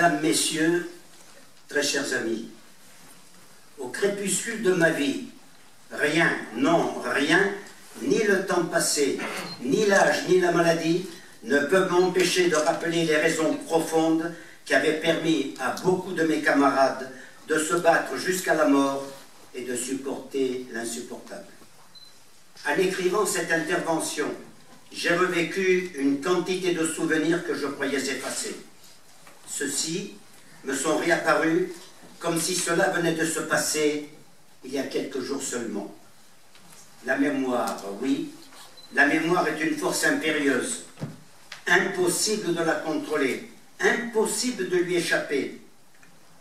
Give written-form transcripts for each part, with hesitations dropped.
Mesdames, Messieurs, très chers amis, au crépuscule de ma vie, rien, non, rien, ni le temps passé, ni l'âge, ni la maladie, ne peuvent m'empêcher de rappeler les raisons profondes qui avaient permis à beaucoup de mes camarades de se battre jusqu'à la mort et de supporter l'insupportable. En écrivant cette intervention, j'ai revécu une quantité de souvenirs que je croyais effacés. Ceux-ci me sont réapparus comme si cela venait de se passer il y a quelques jours seulement. La mémoire, oui, la mémoire est une force impérieuse, impossible de la contrôler, impossible de lui échapper.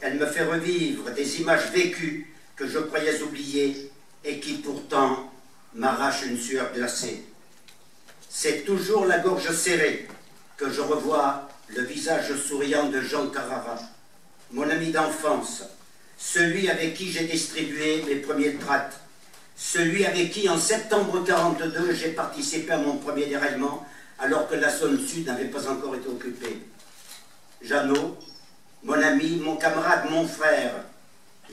Elle me fait revivre des images vécues que je croyais oubliées et qui pourtant m'arrachent une sueur glacée. C'est toujours la gorge serrée que je revois le visage souriant de Jean Carrara, mon ami d'enfance, celui avec qui j'ai distribué mes premiers tracts, celui avec qui en septembre 1942 j'ai participé à mon premier déraillement alors que la zone sud n'avait pas encore été occupée. Jeannot, mon ami, mon camarade, mon frère.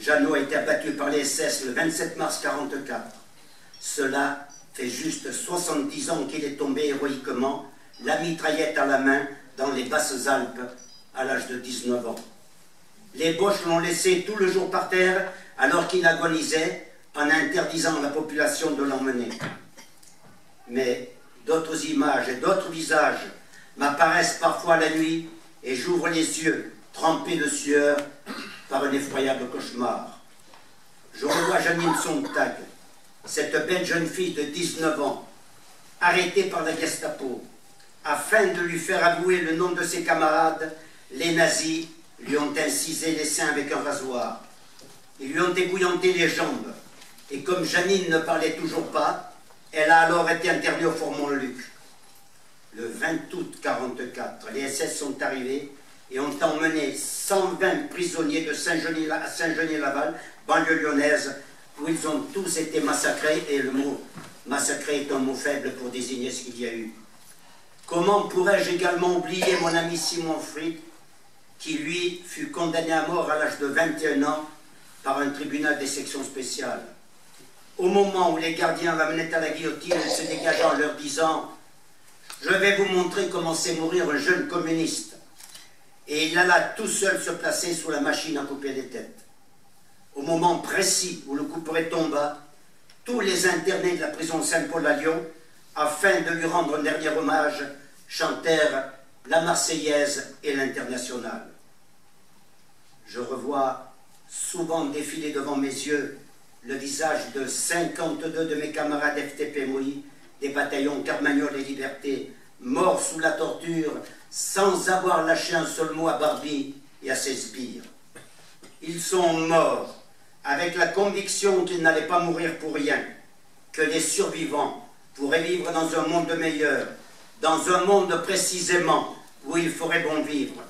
Jeannot a été abattu par les SS le 27 mars 1944. Cela fait juste 70 ans qu'il est tombé héroïquement, la mitraillette à la main, dans les Basses-Alpes, à l'âge de 19 ans. Les Boches l'ont laissé tout le jour par terre, alors qu'il agonisait, en interdisant à la population de l'emmener. Mais d'autres images et d'autres visages m'apparaissent parfois la nuit, et j'ouvre les yeux, trempés de sueur, par un effroyable cauchemar. Je revois Janine Sontag, cette belle jeune fille de 19 ans, arrêtée par la Gestapo, afin de lui faire avouer le nom de ses camarades. Les nazis lui ont incisé les seins avec un rasoir. Ils lui ont ébouillanté les jambes. Et comme Janine ne parlait toujours pas, elle a alors été internée au Fort Montluc. Le 20 août 1944, les SS sont arrivés et ont emmené 120 prisonniers de à Saint-Genis-Laval, banlieue lyonnaise, où ils ont tous été massacrés, et le mot massacré est un mot faible pour désigner ce qu'il y a eu. Comment pourrais-je également oublier mon ami Simon Frick, qui lui fut condamné à mort à l'âge de 21 ans par un tribunal des sections spéciales. Au moment où les gardiens l'amenaient à la guillotine, elle se dégagea en leur disant « Je vais vous montrer comment c'est mourir un jeune communiste ». Et il alla tout seul se placer sous la machine à couper les têtes. Au moment précis où le couperet tomba, tous les internés de la prison Saint-Paul à Lyon, afin de lui rendre un dernier hommage, chantèrent la Marseillaise et l'Internationale. Je revois souvent défiler devant mes yeux le visage de 52 de mes camarades FTP-MOI, des bataillons Carmagnole et Liberté, morts sous la torture, sans avoir lâché un seul mot à Barbie et à ses sbires. Ils sont morts avec la conviction qu'ils n'allaient pas mourir pour rien, que les survivants pourraient vivre dans un monde meilleur, dans un monde précisément où il ferait bon vivre.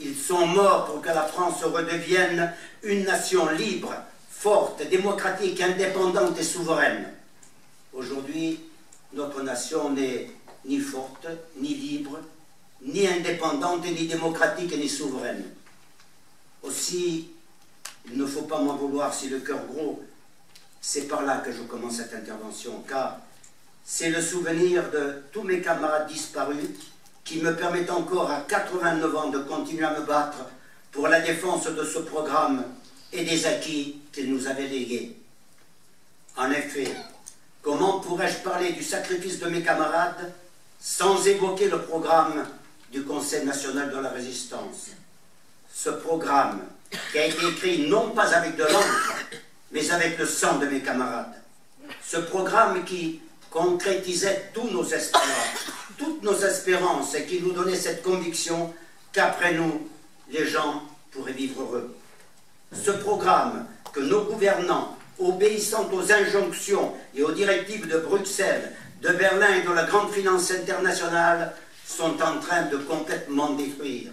Ils sont morts pour que la France redevienne une nation libre, forte, démocratique, indépendante et souveraine. Aujourd'hui, notre nation n'est ni forte, ni libre, ni indépendante, ni démocratique, ni souveraine. Aussi, il ne faut pas m'en vouloir si le cœur gros. C'est par là que je commence cette intervention, car c'est le souvenir de tous mes camarades disparus qui me permet encore à 89 ans de continuer à me battre pour la défense de ce programme et des acquis qu'il nous avait légués. En effet, comment pourrais-je parler du sacrifice de mes camarades sans évoquer le programme du Conseil national de la résistance? Ce programme qui a été écrit non pas avec de l'encre, mais avec le sang de mes camarades. Ce programme qui concrétisait tous nos espoirs, toutes nos espérances, et qui nous donnait cette conviction qu'après nous, les gens pourraient vivre heureux. Ce programme que nos gouvernants, obéissant aux injonctions et aux directives de Bruxelles, de Berlin et de la grande finance internationale, sont en train de complètement détruire.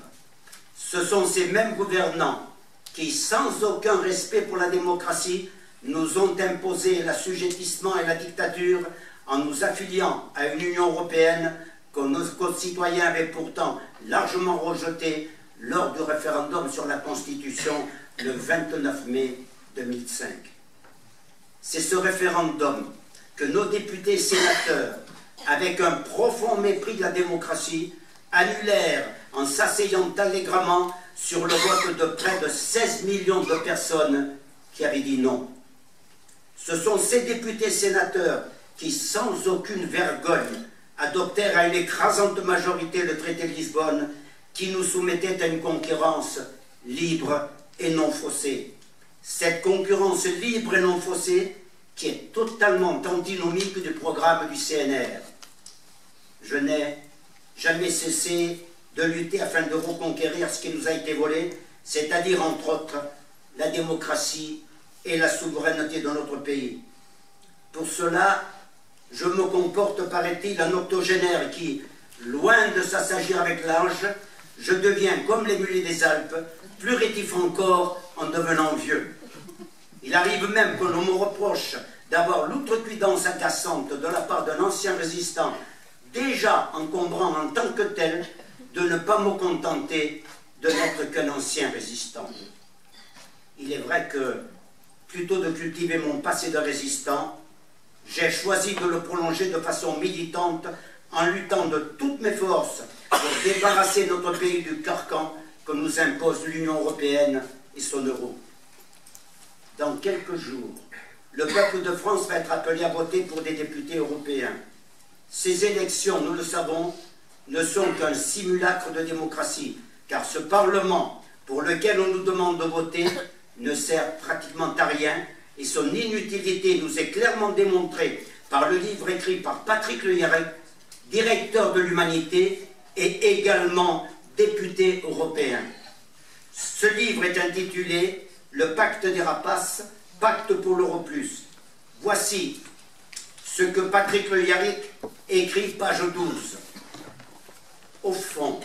Ce sont ces mêmes gouvernants qui, sans aucun respect pour la démocratie, nous ont imposé l'assujettissement et la dictature en nous affiliant à une Union européenne que nos concitoyens avaient pourtant largement rejetée lors du référendum sur la Constitution le 29 mai 2005. C'est ce référendum que nos députés sénateurs, avec un profond mépris de la démocratie, annulèrent en s'asseyant allègrement sur le vote de près de 16 millions de personnes qui avaient dit non. Ce sont ces députés sénateurs qui, sans aucune vergogne, adoptèrent à une écrasante majorité le traité de Lisbonne qui nous soumettait à une concurrence libre et non faussée. Cette concurrence libre et non faussée qui est totalement antinomique du programme du CNR. Je n'ai jamais cessé de lutter afin de reconquérir ce qui nous a été volé, c'est-à-dire entre autres la démocratie et la souveraineté de notre pays. Pour cela, je me comporte, paraît-il, en octogénaire qui, loin de s'assagir avec l'âge, je deviens, comme les mulets des Alpes, plus rétif encore en devenant vieux. Il arrive même que l'on me reproche d'avoir l'outrecuidance agaçante de la part d'un ancien résistant déjà encombrant en tant que tel de ne pas me contenter de n'être qu'un ancien résistant. Il est vrai que, plutôt de cultiver mon passé de résistant, j'ai choisi de le prolonger de façon militante en luttant de toutes mes forces pour débarrasser notre pays du carcan que nous impose l'Union européenne et son euro. Dans quelques jours, le peuple de France va être appelé à voter pour des députés européens. Ces élections, nous le savons, ne sont qu'un simulacre de démocratie, car ce Parlement, pour lequel on nous demande de voter, ne sert pratiquement à rien, et son inutilité nous est clairement démontrée par le livre écrit par Patrick Le Yarec, directeur de l'Humanité et également député européen. Ce livre est intitulé « Le pacte des rapaces, pacte pour l'euro plus ». Voici ce que Patrick Le Yarec écrit, page 12. Au fond,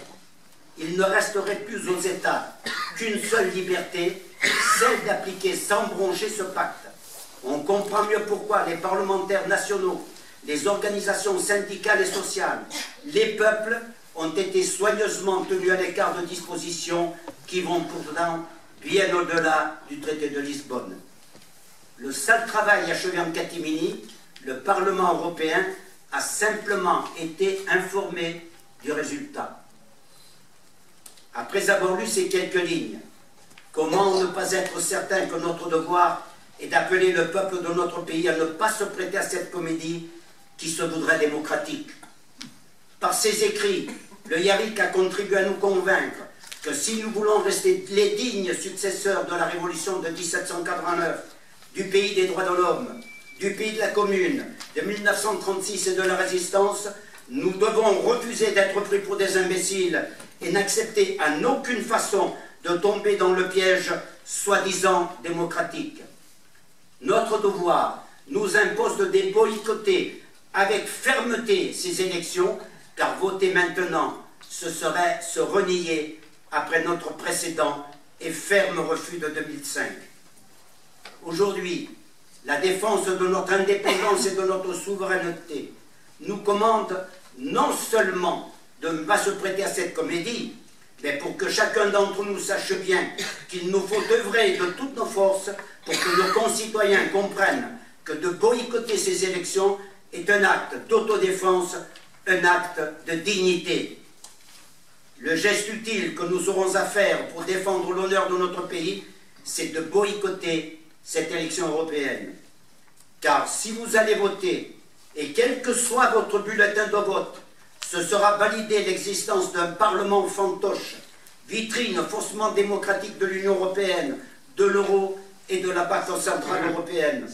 il ne resterait plus aux États qu'une seule liberté, celle d'appliquer sans broncher ce pacte. On comprend mieux pourquoi les parlementaires nationaux, les organisations syndicales et sociales, les peuples ont été soigneusement tenus à l'écart de dispositions qui vont pourtant bien au-delà du traité de Lisbonne. Le sale travail achevé en catimini, le Parlement européen a simplement été informé du résultat. Après avoir lu ces quelques lignes, comment ne pas être certain que notre devoir est d'appeler le peuple de notre pays à ne pas se prêter à cette comédie qui se voudrait démocratique. Par ses écrits, le Yarec a contribué à nous convaincre que si nous voulons rester les dignes successeurs de la Révolution de 1789, du pays des droits de l'homme, du pays de la Commune, de 1936 et de la Résistance, nous devons refuser d'être pris pour des imbéciles et n'accepter en aucune façon de tomber dans le piège soi-disant démocratique. Notre devoir nous impose de boycotter avec fermeté ces élections, car voter maintenant, ce serait se renier après notre précédent et ferme refus de 2005. Aujourd'hui, la défense de notre indépendance et de notre souveraineté nous commande non seulement de ne pas se prêter à cette comédie, mais pour que chacun d'entre nous sache bien qu'il nous faut œuvrer de toutes nos forces pour que nos concitoyens comprennent que de boycotter ces élections est un acte d'autodéfense, un acte de dignité. Le geste utile que nous aurons à faire pour défendre l'honneur de notre pays, c'est de boycotter cette élection européenne. Car si vous allez voter, et quel que soit votre bulletin de vote, ce sera valider l'existence d'un Parlement fantoche, vitrine faussement démocratique de l'Union européenne, de l'euro et de la Banque centrale européenne.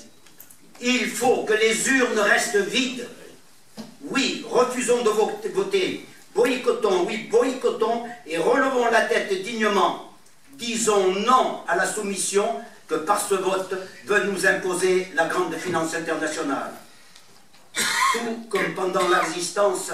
Il faut que les urnes restent vides. Oui, refusons de voter. Boycottons, oui, boycottons et relevons la tête dignement. Disons non à la soumission que par ce vote veut nous imposer la grande finance internationale. Tout comme pendant la résistance,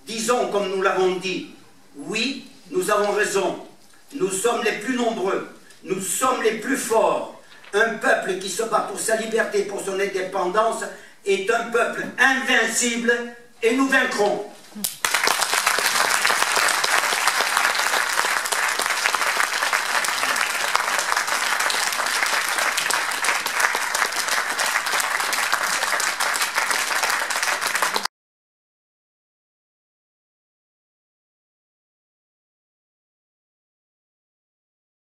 disons comme nous l'avons dit, oui, nous avons raison, nous sommes les plus nombreux, nous sommes les plus forts. Un peuple qui se bat pour sa liberté, pour son indépendance, est un peuple invincible et nous vaincrons.